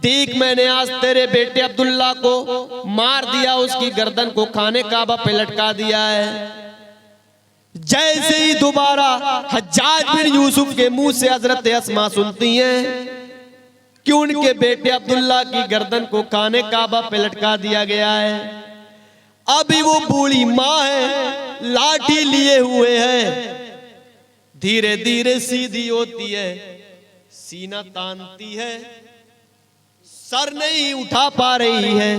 देख मैंने आज तेरे बेटे अब्दुल्ला को मार दिया, उसकी गर्दन को खाने काबा पे लटका दिया है। जैसे ही दोबारा हज्जाज बिन यूसुफ के मुंह से हजरत अस्मा सुनती हैं कि उनके बेटे अब्दुल्ला की गर्दन को खाने काबा पे लटका दिया गया है। अभी वो बूढ़ी माँ है, लाठी लिए हुए है, धीरे धीरे सीधी होती है, सीना तानती है, सर नहीं उठा पा रही है,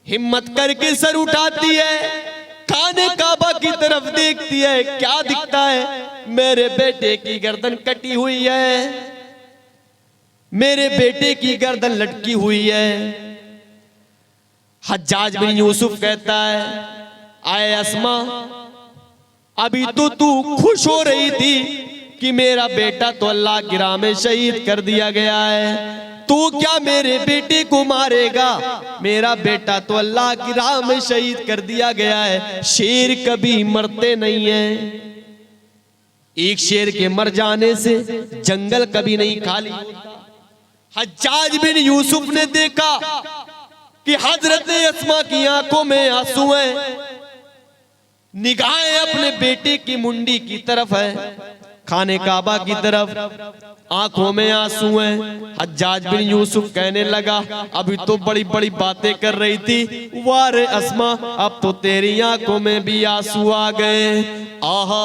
हिम्मत करके सर उठाती है, खाने काबा की तरफ देखती है, क्या दिखता है? मेरे बेटे की गर्दन कटी हुई है, मेरे बेटे की गर्दन लटकी हुई है। हज्जाज बिन यूसुफ कहता है, आए अस्मा, अभी तो तू खुश हो रही थी कि मेरा बेटा तो अल्लाह की राह में शहीद कर दिया गया है, तू क्या मेरे बेटे को मारेगा? मेरा बेटा तो अल्लाह की राह में शहीद कर दिया गया है। शेर कभी मरते नहीं है, एक शेर के मर जाने से जंगल कभी नहीं खाली होता। हज्जाज बिन यूसुफ ने देखा कि हजरत अस्मा की आंखों में आंसू हैं, निगाहें अपने बेटे की मुंडी की तरफ है, खाने काबा की तरफ, आंखों में आंसू हैं। हज्जाज बिन यूसुफ कहने लगा, अभी तो बड़ी बड़ी बातें कर रही थी, वारे अस्मा, अब तो तेरी आंखों में भी आंसू आ गए। आहा,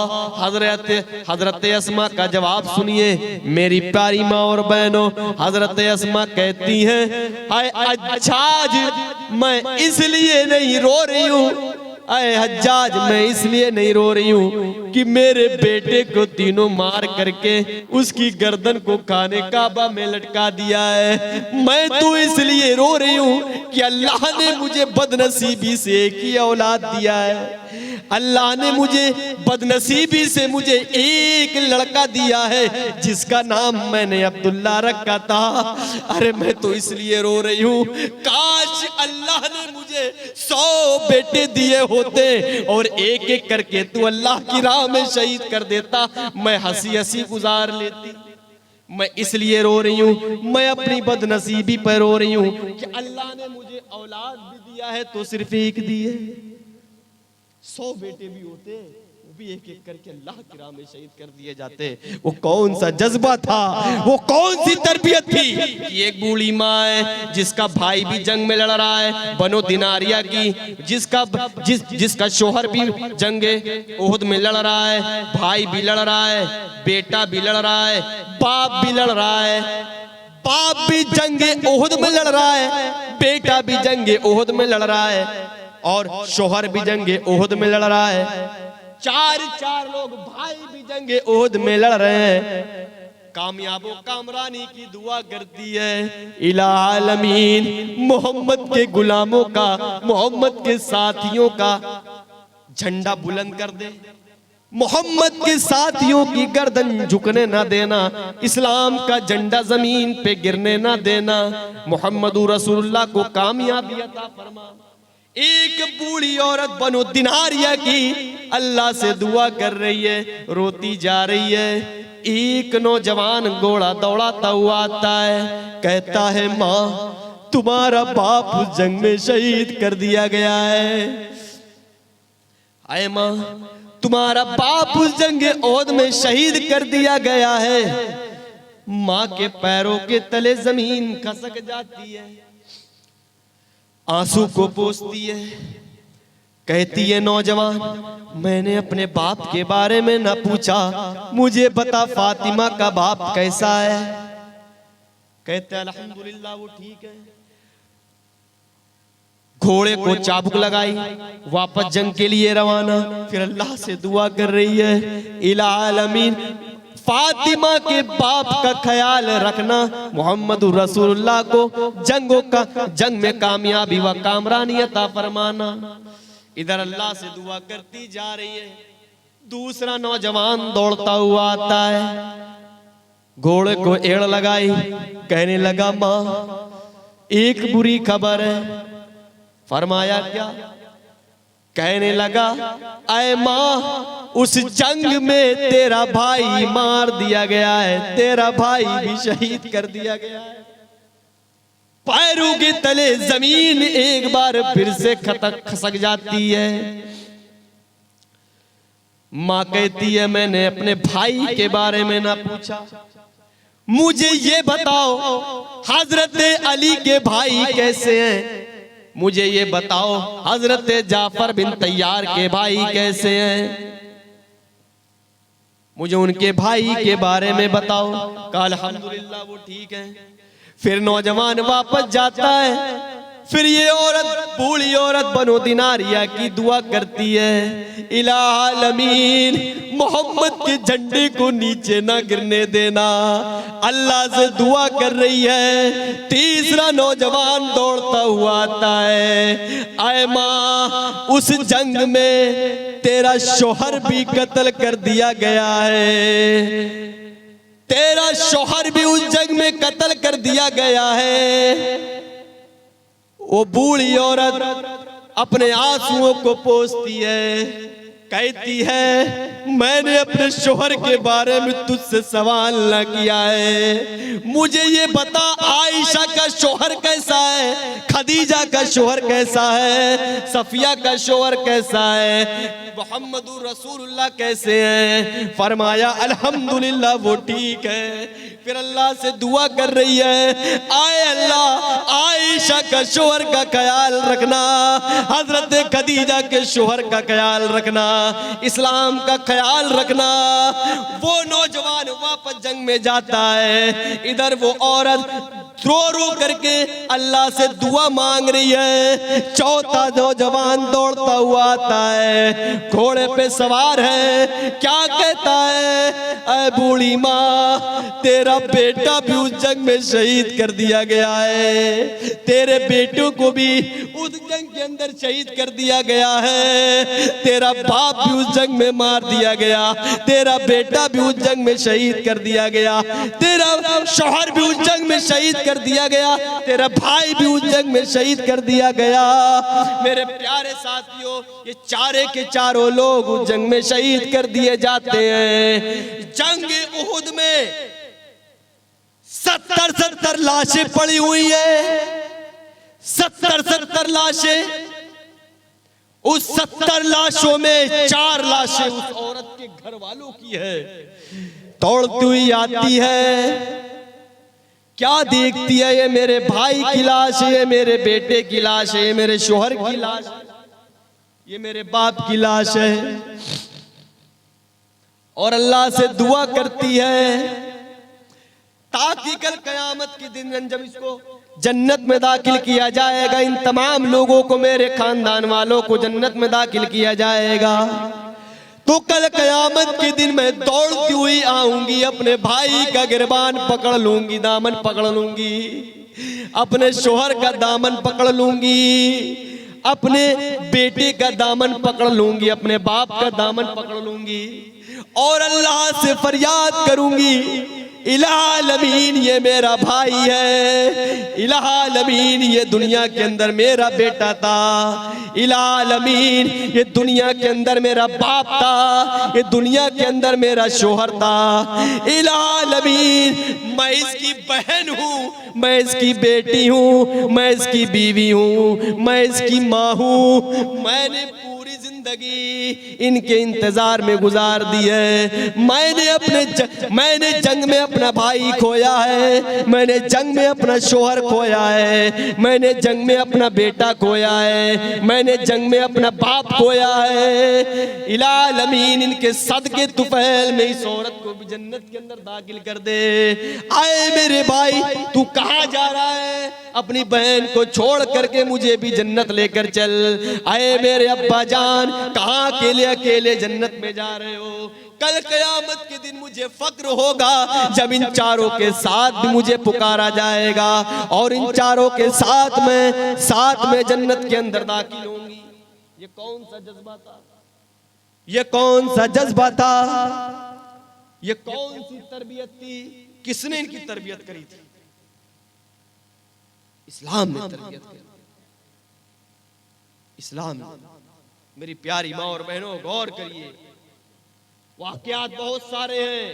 हजरत अस्मा का जवाब सुनिए मेरी प्यारी माँ और बहनों। हजरत अस्मा कहती हैं, हाय हज्जाज, मैं इसलिए नहीं रो रही हूँ, अरे हज्जाज, मैं इसलिए नहीं रो रही हूँ कि मेरे बेटे को तीनों मार करके उसकी गर्दन को खाने काबा में लटका दिया है। मैं तो इसलिए रो रही हूँ कि अल्लाह ने मुझे बदनसीबी से एक ही औलाद दिया है, अल्लाह ने मुझे बदनसीबी से मुझे एक लड़का दिया है जिसका नाम मैंने अब्दुल्ला रखा था। अरे मैं तो इसलिए रो रही हूँ, काश अल्लाह ने मुझे 100 बेटे दिए होते और एक एक करके तू अल्लाह की राह में शहीद कर देता, मैं हंसी हंसी गुजार लेती। मैं इसलिए रो रही हूँ, मैं अपनी बदनसीबी पर रो रही हूँ कि अल्लाह ने मुझे औलाद भी दिया है तो सिर्फ एक दी है, 100 बेटे भी होते वो भी एक एक करके अल्लाह की राह में शहीद कर दिए जाते। वो कौन सा जज्बा था, वो कौन सी तरबियत थी कि एक बूढ़ी माँ है जिसका भाई भी जंग में लड़ रहा है, बनो दिनारिया की, जिसका शोहर भी जंगे ओहद में लड़ रहा है, भाई भी लड़ रहा है, बेटा भी लड़ रहा है, बाप भी लड़ रहा है, बाप भी जंगे ओहद में लड़ रहा है, बेटा भी जंगे ओहद में लड़ रहा है और शोहर भी जंगे ओहद में लड़ रहा है। चार लोग भाई भी जंगे ओहद में लड़ रहे हैं। कामयाबो कामरानी की दुआ करती है, इलामीन मोहम्मद के गुलामों का, मोहम्मद के साथियों का झंडा बुलंद कर दे, मोहम्मद के साथियों की गर्दन झुकने ना देना, इस्लाम का झंडा जमीन पे गिरने ना देना, मोहम्मदुर रसूलुल्लाह को कामयाबी अता फरमा। एक बूढ़ी औरत बनो दिनारिया की अल्लाह से दुआ कर रही है, रोती जा रही है। एक नौजवान घोड़ा दौड़ाता हुआ आता है, कहता है, माँ तुम्हारा बाप उस जंग में शहीद कर दिया गया है। आए माँ, तुम्हारा बाप उस जंग ओहद में शहीद कर दिया गया है। माँ के पैरों के तले जमीन खसक जाती है, आंसू को पोंछती है, कहती है, नौजवान मैंने अपने बाप के बारे में न पूछा, मुझे बता फातिमा का बाप कैसा है? कहते अल्हम्दुलिल्लाह वो ठीक है। घोड़े को चाबुक लगाई, वापस जंग के लिए रवाना, फिर अल्लाह से दुआ कर रही है, इलामीन फातिमा के बाप का ख्याल रखना, मोहम्मदुर रसूलुल्लाह को जंग में कामयाबी व कामरानी अता फरमाना। इधर अल्लाह से दुआ करती जा रही है, दूसरा नौजवान दौड़ता हुआ आता है, घोड़े को एड़ लगाई, कहने लगा, माँ एक बुरी खबर है। फरमाया क्या? कहने लगा, ऐ माँ, उस जंग में तेरा भाई मार दिया गया है, तेरा भाई भी शहीद कर दिया गया है। पैरों के तले जमीन एक बार फिर से खसक जाती है। माँ कहती है, मैंने अपने भाई के बारे में ना पूछा, मुझे ये बताओ हजरत अली के भाई कैसे हैं, मुझे ये बताओ हजरत जाफर बिन तैयार के भाई कैसे हैं, मुझे उनके भाई के बारे में बताओ। कहा अल्हम्दुलिल्लाह वो ठीक है। फिर नौजवान वापस जाता है। फिर ये औरत, बूढ़ी औरत बनो दिनारिया की दुआ करती है, इलामीन मोहम्मद के झंडे को नीचे ना गिरने देना। अल्लाह से दुआ कर रही है। तीसरा नौजवान दौड़ता हुआ आता है, आए माँ, उस जंग में तेरा शोहर भी कत्ल कर दिया गया है, तेरा शोहर भी उस जंग में कत्ल कर दिया गया है। वो बूढ़ी औरत अपने आंसुओं को पोंछती है, कहती है, मैंने अपने शोहर के बारे में तुझसे सवाल न किया है, मुझे ये बता आयशा का शोहर कैसा है, खदीजा का शोहर कैसा है, सफिया का शोहर कैसा है, मुहम्मदुर रसूलुल्लाह कैसे हैं। फरमाया अल्हम्दुलिल्लाह वो ठीक है। फिर अल्लाह से दुआ कर रही है, आए अल्लाह, आयशा का शोहर का ख्याल रखना, हजरत खदीजा के शोहर का ख्याल रखना, इस्लाम का ख्याल रखना। वो नौजवान वापस जंग में जाता है। इधर वो औरत रो रो करके अल्लाह से दुआ मांग रही है। चौथा नौजवान दौड़ता हुआ आता है, घोड़े पे सवार है। क्या कहता है, ऐ बूढ़ी माँ, तेरा बेटा भी उस जंग में शहीद कर दिया गया है, तेरे बेटों को भी उस जंग के अंदर शहीद कर दिया गया है, तेरा बाप भी उस जंग में मार दिया गया, तेरा बेटा भी उस जंग में शहीद कर दिया गया, तेरा शौहर भी उस जंग में शहीद कर दिया गया, तेरा भाई भी उस जंग में शहीद कर दिया गया। मेरे प्यारे साथियों, ये चारे के चारों लोग उस जंग में शहीद कर दिए जाते हैं। जंग उहुद में 70 लाशें पड़ी हुई है, 70 लाशें। उस 70 लाशों में 4 लाशें उस औरत के घर वालों की है। दौड़ती हुई आती है, क्या देखती है, ये मेरे भाई की लाश है, ये मेरे बेटे की लाश है, ये मेरे शोहर की लाश है, ये मेरे बाप की लाश है। और अल्लाह से दुआ करती है ताकि कल कयामत के दिन जब इसको जन्नत में दाखिल किया जाएगा, इन तमाम लोगों को, मेरे खानदान वालों को जन्नत में दाखिल किया जाएगा, तो कल कयामत के दिन मैं दौड़ती हुई आऊंगी, अपने भाई का गिरबान पकड़ लूंगी, दामन पकड़ लूंगी, अपने शोहर का दामन पकड़ लूंगी, अपने बेटे का दामन पकड़ लूंगी, अपने बाप का दामन पकड़ लूंगी और अल्लाह से फरियाद करूंगी, इलामीन ये मेरा भाई है, इलामीन ये दुनिया के अंदर मेरा बेटा था, इलामीन ये दुनिया के अंदर मेरा बाप था, ये दुनिया के अंदर मेरा शोहर था, इलामीन मैं इसकी बहन हूँ, मैं इसकी बेटी हूँ, मैं इसकी बीवी हूँ, मैं इसकी माँ हूँ। मैंने पूरी जिंदगी इनके इंतजार में गुजार दी है। मैंने जंग में अपना भाई खोया है, मैंने जंग में अपना शोहर खोया है, मैंने जंग में अपना बेटा खोया है, मैंने जंग में अपना बाप खोया है। इलामीन इनके सदके तुफैल में इस औरत को भी जन्नत के अंदर दाखिल कर दे। आए मेरे भाई, तू कहाँ जा रहा है? अपनी बहन को छोड़ करके मुझे भी जन्नत लेकर चल। आए मेरे अब्बा जान, कहाँ अकेले अकेले जन्नत में जा रहे हो? कल कयामत के दिन मुझे फक्र होगा जब इन चारों के साथ भी मुझे पुकारा जाएगा और इन चारों के साथ में जन्नत के अंदर दाखिल होंगी। ये कौन सा जज्बा था? ये कौन सा जज्बा था? ये कौन सी तरबियत थी? किसने इनकी तरबियत करी थी? इस्लाम ने तरबियत करी। इस्लाम मेरी प्यारी माँ और बहनों, गौर करिए, वाकयात बहुत सारे हैं।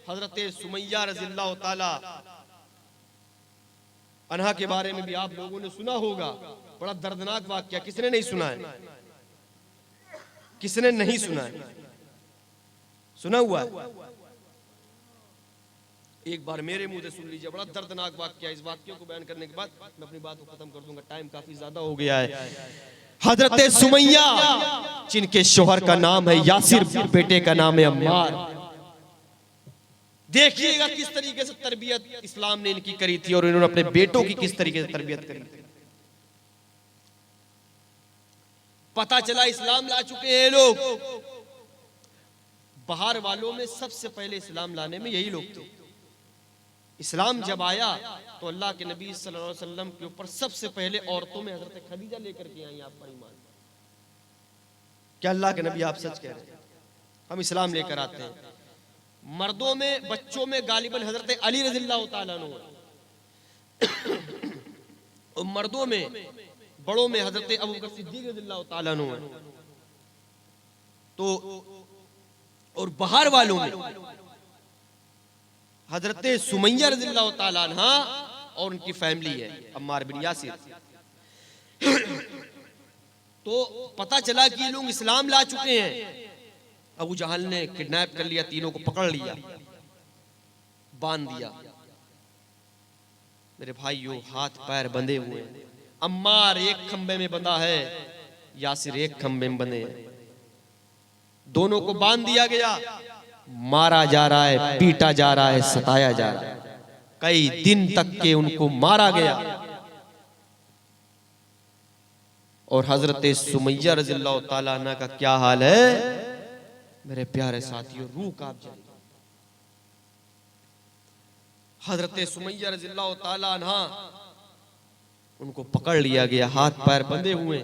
हजरत सुमैया रज़ियल्लाहु ताला अन्हा के बारे में भी आप लोगों ने सुना होगा। बड़ा दर्दनाक वाकया, किसने नहीं सुना है? किसने नहीं सुना है? सुना हुआ है? एक बार मेरे मुंह से सुन लीजिए, बड़ा दर्दनाक वाकया। इस वाकये को बयान करने के बाद मैं अपनी बात को खत्म कर दूंगा, टाइम काफी ज्यादा हो गया है। हजरत सुमैया, जिनके शोहर का नाम है यासिर, बेटे का नाम है अम्मार। देखिएगा किस तरीके से तरबियत इस्लाम ने इनकी करी थी और इन्होंने अपने बेटों की किस तरीके से तरबियत करी थी। पता चला इस्लाम ला चुके हैं लोग। बाहर वालों में सबसे पहले इस्लाम लाने में यही लोग थे। इस्लाम जब आया तो अल्लाह के नबी सल्लल्लाहु अलैहि वसल्लम के ऊपर सबसे पहले औरतों में हजरत खदीजा लेकर के आई। आपका ईमान, क्या अल्लाह के नबी आप सच कह रहे हैं? हम इस्लाम लेकर आते हैं। मर्दों में, बच्चों में गालिबन हजरत अली रज़ियल्लाहु ताला अन्हु, और मर्दों में बड़ों में हजरत अबू बकर सिद्दीक रज़ियल्लाहु ताला अन्हु है। तो और बाहर वालों में हजरत सुमैया रज़ियल्लाहु ताला अन्हा और उनकी फैमिली है, अम्मार बिन यासिर। तो पता चला कि ये लोग इस्लाम ला चुके हैं। अबू जहल ने किडनैप कर लिया, तीनों को पकड़ लिया, बांध दिया। मेरे भाइयों, हाथ पैर बंधे हुए, अम्मार एक खंबे में बंधा है, यासिर एक खंबे में बंधे हैं। दोनों को बांध दिया गया, मारा जा रहा है, पीटा जा रहा है, सताया जा रहा है। कई दिन तक के उनको मारा गया। और हजरत सुमैया रज़ियल्लाहु ताला अन्हा का क्या हाल है मेरे प्यारे साथियों, रूह कांप जाएगी। हजरत सुमैया रज़ियल्लाहु ताला अन्हा, उनको पकड़ लिया गया, हाथ पैर बंधे हुए।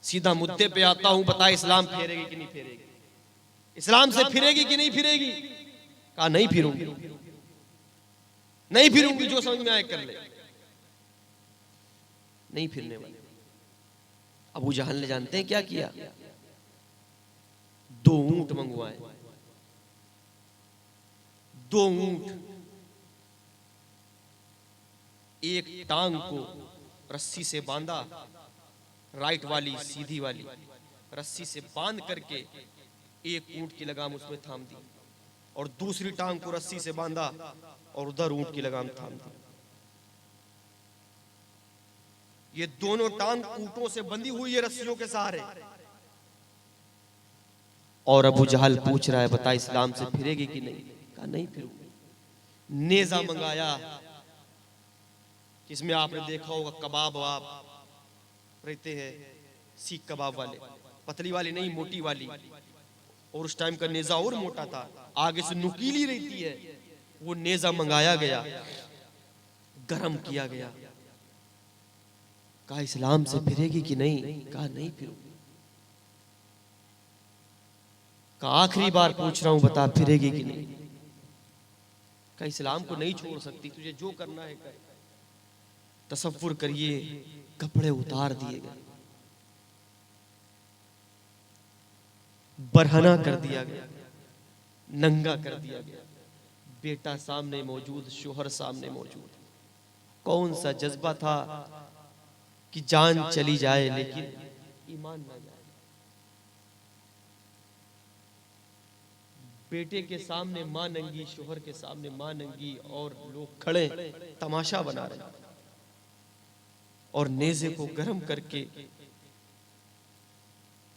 सीधा मुद्दे पे आता हूं, बता इस्लाम फेरेगी कि नहीं फेरेगी? इस्लाम से फिरेगी कि नहीं फिरेगी? कहा नहीं फिरूंगी, नहीं फिरूंगी, जो समझ में आए कर ले। नहीं फिरने वाले। अबू जहल ने जानते हैं क्या किया? 2 ऊंट मंगवाए, 2 ऊंट, एक टांग को रस्सी से बांधा, राइट वाली सीधी वाली रस्सी से बांध करके एक ऊंट की लगाम उसमें थाम दी, और दूसरी टांग को रस्सी से बांधा और उधर ऊंट की लगाम थाम दी। ये दोनों टांग ऊंटों से बंधी हुई है रस्सियों के सहारे। और अबू जहल पूछ रहा है, बता इस्लाम से फिरेगी कि नहीं? कहा नहीं फिरूंगी। नेजा मंगाया, जिसमें आपने देखा होगा कबाब वाब रहते हैं, सीख कबाब वाले, पतली वाली नहीं, मोटी वाली। और उस टाइम का नेजा और मोटा था, आगे से नुकीली रहती है। वो नेजा मंगाया गया, गरम किया गया। कहा इस्लाम से फिरेगी कि नहीं? कहा नहीं फिरूंगी। कहा आखिरी बार पूछ रहा हूं, बता फिरेगी कि नहीं? कहा इस्लाम को नहीं छोड़ सकती, तुझे जो करना है कर। तसव्वुर करिए, कपड़े उतार दिए गए, बरहना कर दिया गया, नंगा कर दिया गया। बेटा सामने मौजूद, शोहर सामने मौजूद। कौन सा जज्बा था कि जान चली जाए लेकिन ईमान ना जाए। बेटे के सामने मां नंगी, शोहर के सामने मां नंगी, और लोग खड़े तमाशा बना रहे, और नेज़े को गर्म करके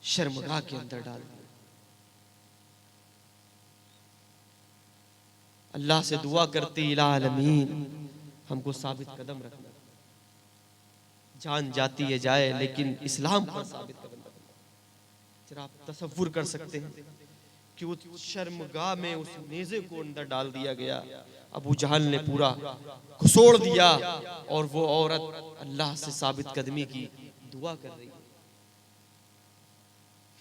शर्मगाह के अंदर डाल दिया। अल्लाह से दुआ करते, इला आलमीन हमको साबित कदम रखना। जान जाती है जाए, लेकिन इस्लाम पर साबित कदम रखना। जरा आप तसव्वुर कर सकते हैं कि उस शर्मगाह में उस नेज़े को अंदर डाल दिया गया। अबू जहल ने पूरा घुसोड़ दिया, और वो औरत अल्लाह से साबित कदमी की दुआ कर रही है।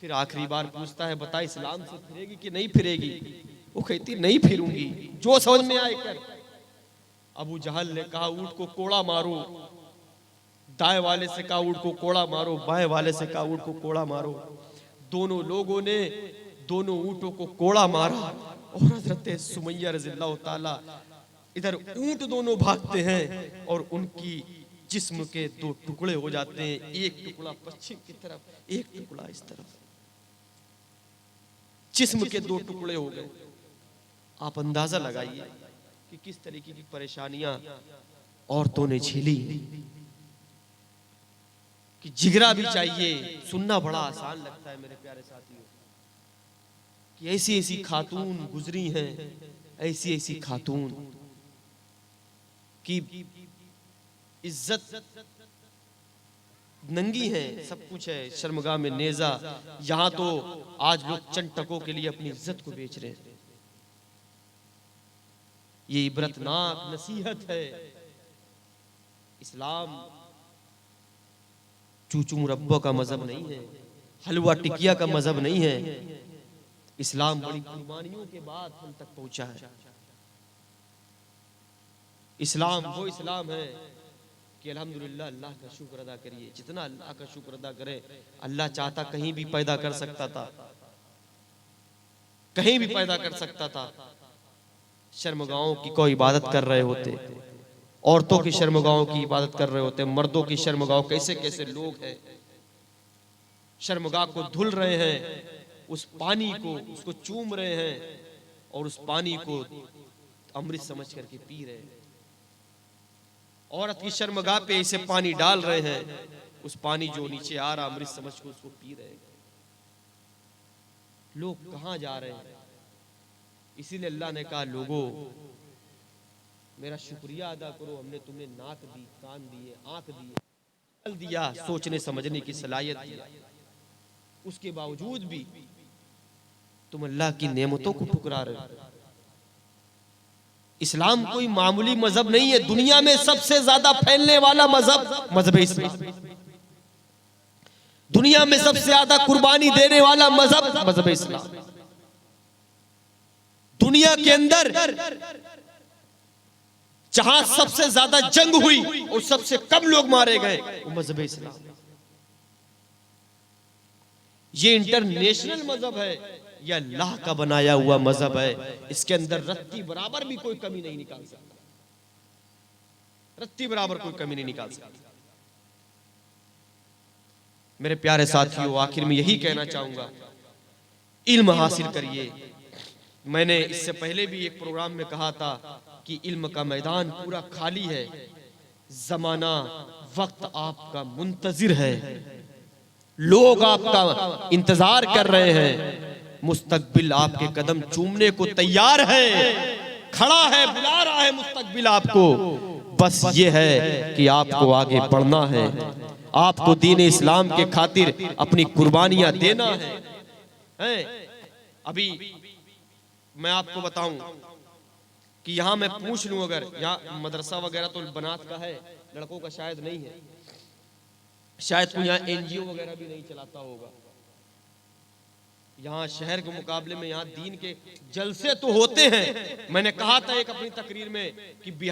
फिर आखिरी बार पूछता है, बता इस्लाम से फिरेगी कि नहीं फिरेगी? वो कहती नहीं फिरूंगी, जो समझ में आए कर। अबू जहल ने कहा ऊंट को कोड़ा मारो, दाएं वाले से कहा ऊंट को कोड़ा मारो, बाएं वाले से कहा ऊंट को कोड़ा मारो। दोनों लोगों ने दोनों ऊंटों को कोड़ा मारा और हजरत सुमैया रज़ियल्लाहु ताला, इधर ऊंट दोनों भागते हैं और उनकी जिस्म के दो टुकड़े हो जाते हैं, एक टुकड़ा पश्चिम की तरफ, एक टुकड़ा इस तरफ, जिस्म के दो टुकड़े हो गए। आप अंदाजा लगाइए कि किस तरीके की परेशानियां औरतों ने झेली, कि जिगरा भी चाहिए। सुनना बड़ा आसान लगता है मेरे प्यारे साथियों कि ऐसी ऐसी खातून गुजरी हैं, ऐसी ऐसी खातून की इज्जत नंगी है, सब कुछ है, शर्मगाह में नेजा। यहां तो आज लोग चंद टकों के लिए अपनी इज्जत को बेच रहे हैं। ये इबरतनाक नसीहत है। इस्लाम चूचू मुरब्बा का मजहब नहीं है, हलवा टिकिया का मजहब नहीं है। इस्लाम बड़ी कुर्बानियों के बाद हम तक पहुंचा है। इस्लाम वो इस्लाम है कि अल्हम्दुलिल्लाह, अल्लाह का शुक्र अदा करिए। जितना अल्लाह का शुक्र अदा करे, अल्लाह चाहता कहीं भी पैदा कर सकता था, कहीं भी पैदा कर सकता था। शर्मगाहों की कोई इबादत कर रहे होते, औरतों की शर्मगाहों की इबादत कर रहे होते, मर्दों की शर्मगाह, कैसे कैसे लोग हैं शर्मगाह को धुल रहे हैं, उस पानी को उसको चूम रहे हैं और उस पानी को अमृत समझ करके पी रहे हैं। औरत की शर्मगाह पे ऐसे पानी डाल रहे हैं, उस पानी जो नीचे आ रहा अमृत समझ के उसको पी रहे हैं। लोग कहां जा रहे हैं? इसीलिए अल्लाह ने कहा, लोगों मेरा शुक्रिया अदा करो, हमने तुम्हें नाक दी, कान दिए, आंख दिए, अकल दिया, सोचने समझने की सलाहियत दिया। उसके बावजूद भी तुम अल्लाह की नेमतों को ठुकरा रहे हो। इस्लाम कोई मामूली मजहब नहीं है। दुनिया में सबसे ज्यादा फैलने वाला मजहब इस्लाम। दुनिया में सबसे ज्यादा कुर्बानी देने वाला मजहब इस्लाम। दुनिया के अंदर जहां सबसे ज्यादा जंग हुई और सबसे कम लोग मारे गए, वो मजहब इस्लाम। ये इंटरनेशनल मजहब है, यह अल्लाह का बनाया हुआ मजहब है। इसके अंदर रत्ती बराबर भी कोई कमी नहीं निकाल सकता, रत्ती बराबर कोई कमी नहीं निकाल सकता। मेरे प्यारे साथियों, आखिर में यही कहना चाहूंगा, इल्म हासिल करिए। मैंने इससे पहले भी एक प्रोग्राम में कहा था कि इल्म का मैदान पूरा खाली है, जमाना वक्त आपका मुंतजिर है, लोग आपका इंतजार कर रहे हैं, मुस्तकबिल आपके कदम चूमने को तैयार है, खड़ा है, बुला रहा है मुस्तकबिल आपको। बस ये है कि आपको आगे बढ़ना है, आपको दीन इस्लाम के खातिर अपनी कुर्बानियां देना है। अभी मैं आपको बताऊं कि यहाँ मैं पूछ लूं, अगर यहाँ मदरसा वगैरह तो बनात का है, लड़कों का शायद नहीं है, शायद कोई यहाँ एनजीओ वगैरह भी नहीं चलाता होगा। यहाँ शहर के मुकाबले में यहाँ दीन के जलसे तो होते हैं। मैंने कहा था एक अपनी तकरीर में कि